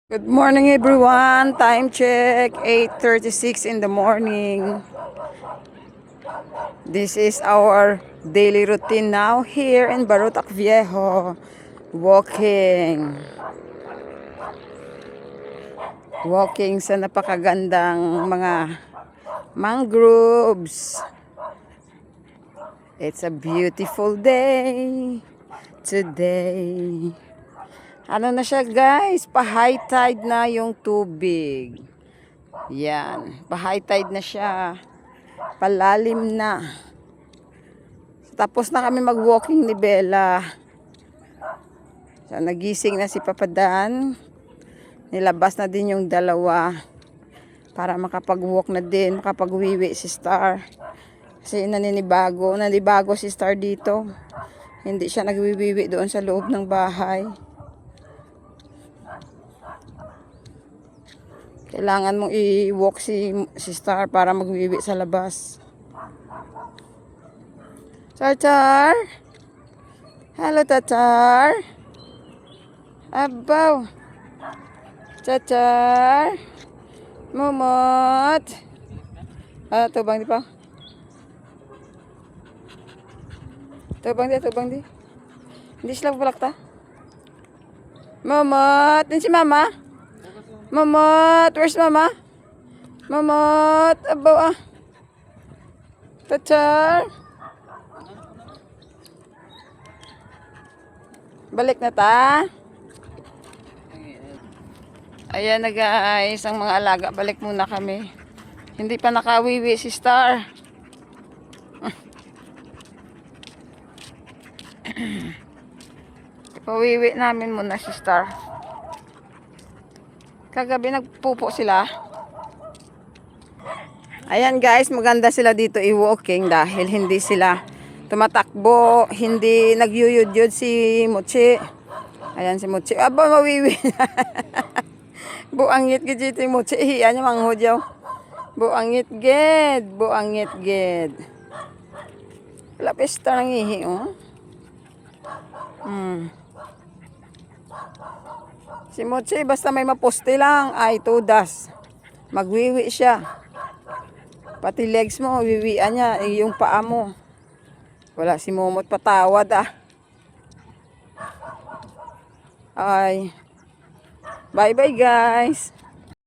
Good morning everyone. Time check 8:36 in the morning. This is our daily routine now here in Barotac Viejo. Walking. Walking sa napakagandang mga mangroves. It's a beautiful day today. Ano na siya guys? Pa-high tide na yung tubig. Yan. Pa-high tide na siya. Palalim na. Tapos na kami mag-walking ni Bella. So, nagising na si Papa Dan. Nilabas na din yung dalawa. Para makapag-walk na din. Makapag-wiwi si Star. Kasi nanibago si Star dito. Hindi siya nagwiwiwi doon sa loob ng bahay. Kailangan mong i-walk si Star para magwiwi sa labas. Char! Hello, Char! Abaw! Char! Mumot! Tubang di pa? Tubang di. Hindi sila bulak ta? Mumot! Din si Mama? Mamot, where's Mama? Mamot, abaw ah. Tachar. Balik na ta. Ayan na guys, ang mga alaga. Balik muna kami. Hindi pa nakawiwi si Star. Pawiwi namin muna si Star. Kagabi nagpupo sila. Ayan guys, maganda sila dito i-walking dahil hindi sila tumatakbo, hindi nagyuyud-yud si Mochi. Ayan si Mochi. Aba, mawiwi. Buangit gid si Mochi. Hiya niya manghudyaw. Buangit gid. Wala pesta ng ihi, oh. Si Mochi, basta may maposte lang, ay tudas. Magwiwi siya. Pati legs mo, wiwian niya, yung paa mo. Wala si Momot patawad ah. Ay. Bye-bye guys.